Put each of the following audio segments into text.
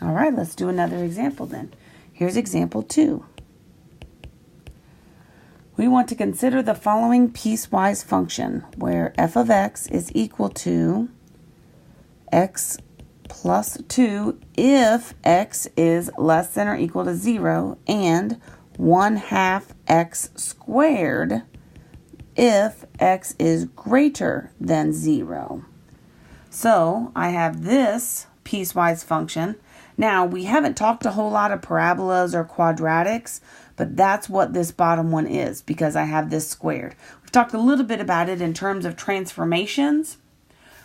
All right, let's do another example then. Here's example 2. We want to consider the following piecewise function where f of x is equal to x plus 2 if x is less than or equal to 0 and 1/2 x squared if x is greater than 0. So I have this piecewise function. Now, we haven't talked a whole lot of parabolas or quadratics, but that's what this bottom one is because I have this squared. We've talked a little bit about it in terms of transformations,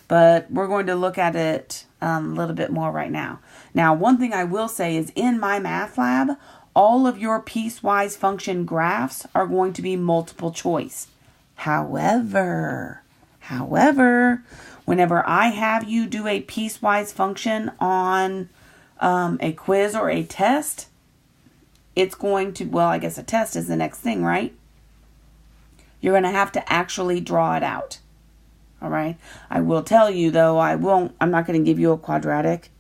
but we're going to look at it a little bit more right now. Now, one thing I will say is in my math lab, all of your piecewise function graphs are going to be multiple choice. However, whenever I have you do a piecewise function on a quiz or a test, it's going to, well, I guess a test is the next thing, right? You're going to have to actually draw it out. All right. I will tell you though, I'm not going to give you a quadratic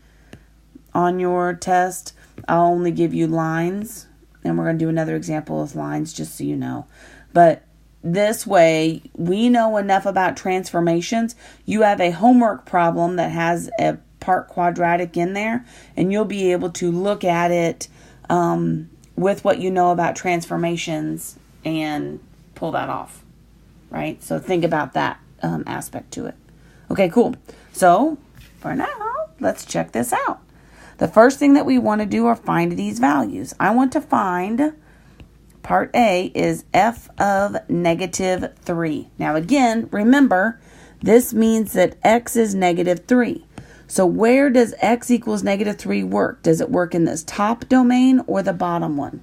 on your test. I'll only give you lines, and we're going to do another example with lines just so you know. But this way, we know enough about transformations. You have a homework problem that has a part quadratic in there, and you'll be able to look at it with what you know about transformations and pull that off, right? So think about that aspect to it. Okay, cool. So for now, let's check this out. The first thing that we want to do are find these values. I want to find part A is f of -3. Now again, remember, this means that x is -3. So where does x equals -3 work? Does it work in this top domain or the bottom one?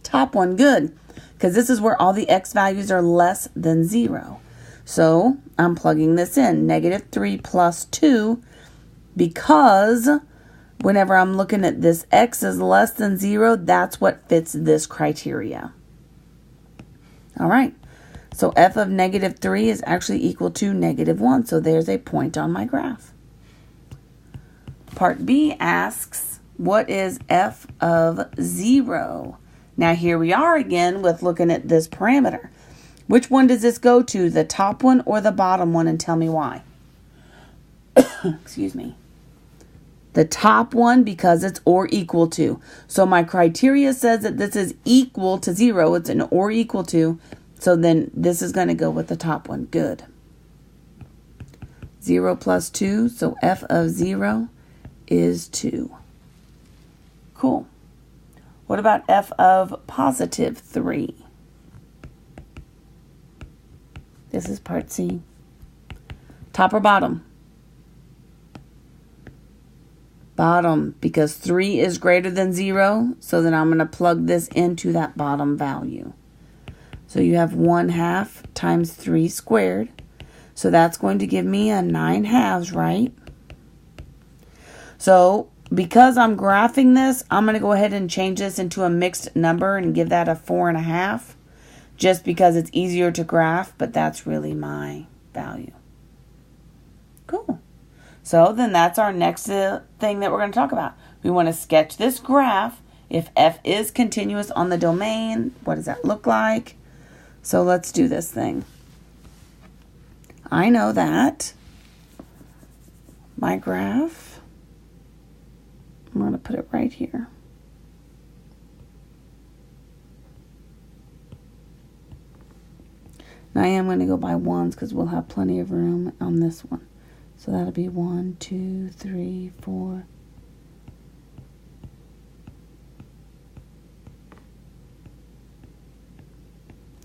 Top one, good. Because this is where all the x values are less than 0. So I'm plugging this in, -3 plus 2, because whenever I'm looking at this x is less than 0, that's what fits this criteria. All right. So f of -3 is actually equal to -1. So there's a point on my graph. Part B asks, what is f of 0? Now here we are again with looking at this parameter. Which one does this go to, the top one or the bottom one, and tell me why? Excuse me. The top one because it's or equal to. So my criteria says that this is equal to 0. It's an or equal to. So then this is going to go with the top one. Good. 0 plus 2. So f of 0 is 2. Cool. What about f of +3? This is part C. Top or bottom? Bottom, because 3 is greater than 0. So then I'm going to plug this into that bottom value. So you have 1/2 times 3 squared. So that's going to give me a 9/2, right? So because I'm graphing this, I'm going to go ahead and change this into a mixed number and give that a 4.5. Just because it's easier to graph, but that's really my value. Cool. So then that's our next thing that we're going to talk about. We want to sketch this graph. If f is continuous on the domain, what does that look like? So let's do this thing. I know that my graph, I'm going to put it right here. Now I am going to go by ones because we'll have plenty of room on this one. So that'll be 1, 2, 3, 4.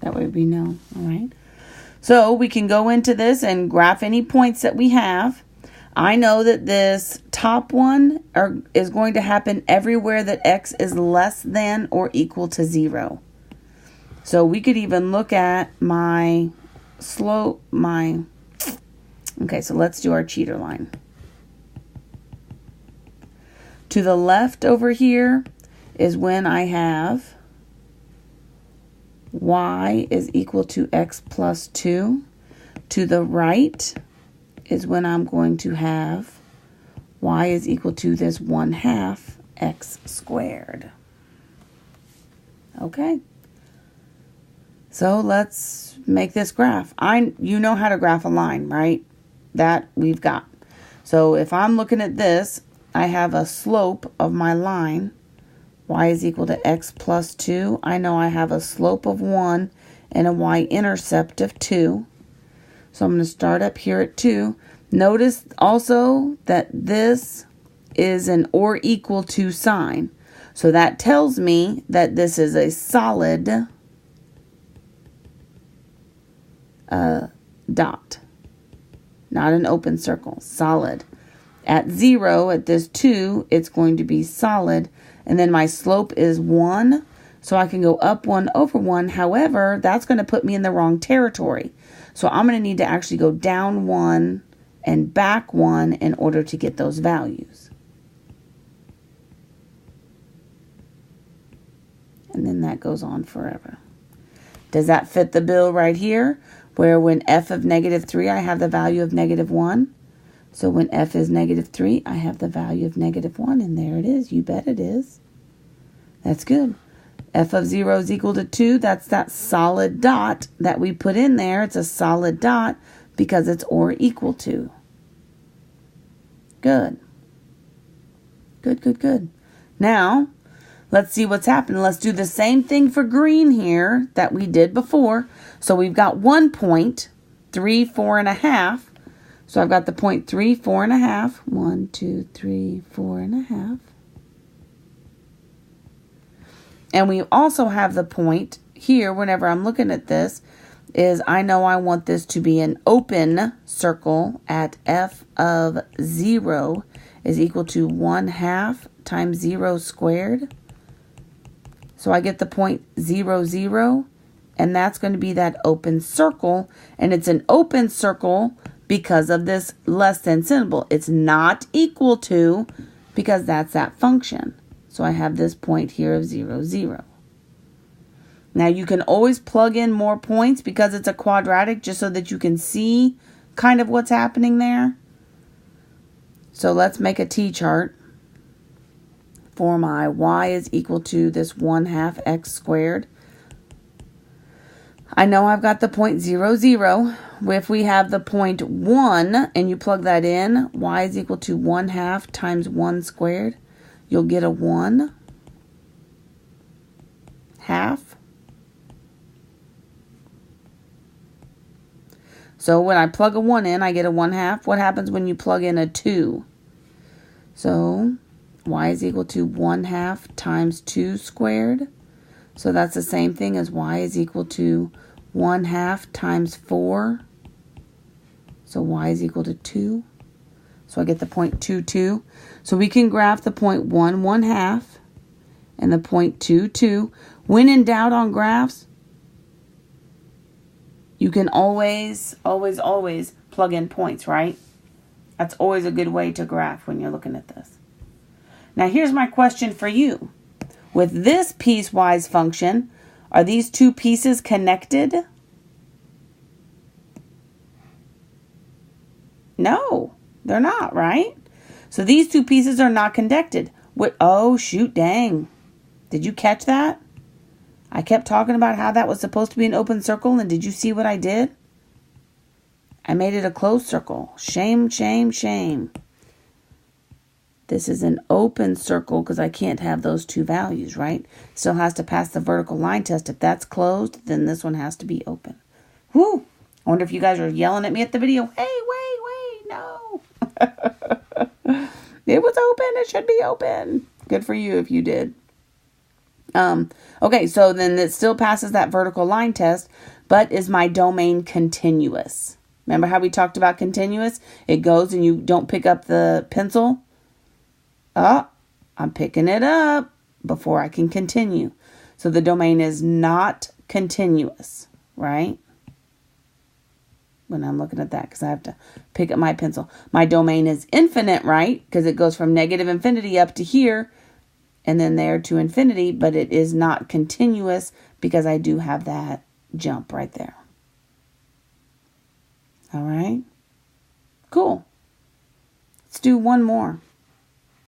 That way we know, all right? So we can go into this and graph any points that we have. I know that this top one is going to happen everywhere that x is less than or equal to 0. So we could even look at my slope, okay, so let's do our cheater line. To the left over here is when I have y is equal to x plus 2. To the right is when I'm going to have y is equal to this 1/2 x squared. Okay. So let's make this graph. You know how to graph a line, right? That we've got. So if I'm looking at this, I have a slope of my line. Y is equal to x plus 2. I know I have a slope of 1 and a y-intercept of 2. So I'm going to start up here at 2. Notice also that this is an or equal to sign. So that tells me that this is a solid dot, not an open circle, solid. At 0, at this 2, it's going to be solid, and then my slope is 1, so I can go up 1 over 1. However, that's going to put me in the wrong territory. So I'm going to need to actually go down 1 and back 1 in order to get those values. And then that goes on forever. Does that fit the bill right here? Where when f of -3, I have the value of -1. So when f is -3, I have the value of -1. And there it is. You bet it is. That's good. F of 0 is equal to 2. That's that solid dot that we put in there. It's a solid dot because it's or equal to. Good. Good, good, good. Now, let's see what's happening. Let's do the same thing for green here that we did before. So we've got 1 point, 3, 4.5. So I've got the point 3, 4.5. 1, 2, 3, 4.5. And we also have the point here, whenever I'm looking at this, is I know I want this to be an open circle at f of 0 is equal to 1/2 times 0 squared. So I get the point 0, 0, and that's going to be that open circle. And it's an open circle because of this less than symbol. It's not equal to because that's that function. So I have this point here of 0, 0. Now you can always plug in more points because it's a quadratic just so that you can see kind of what's happening there. So let's make a t-chart for my y is equal to this 1/2 x squared. I know I've got the point 0, 0. If we have the point 1 and you plug that in, y is equal to 1/2 times 1 squared. You'll get a 1/2. So when I plug a 1 in, I get a 1/2. What happens when you plug in a 2? So y is equal to 1/2 times 2 squared. So that's the same thing as y is equal to 1/2 times 4. So y is equal to 2. So I get the point 2, 2. So we can graph the point 1, 1/2 and the point 2, 2. When in doubt on graphs, you can always plug in points, right? That's always a good way to graph when you're looking at this. Now here's my question for you. With this piecewise function, are these two pieces connected? No, they're not, right? So these two pieces are not connected. Oh, shoot, dang. Did you catch that? I kept talking about how that was supposed to be an open circle, and did you see what I did? I made it a closed circle. Shame, shame, shame. This is an open circle because I can't have those two values, right? Still has to pass the vertical line test. If that's closed, then this one has to be open. Whew. I wonder if you guys are yelling at me at the video. Hey, wait, no. It was open. It should be open. Good for you if you did. Okay, so then it still passes that vertical line test, but is my domain continuous? Remember how we talked about continuous? It goes and you don't pick up the pencil. Oh, I'm picking it up before I can continue. So the domain is not continuous, right? When I'm looking at that, because I have to pick up my pencil. My domain is infinite, right? Because it goes from negative infinity up to here and then there to infinity, but it is not continuous because I do have that jump right there. All right? Cool. Let's do one more.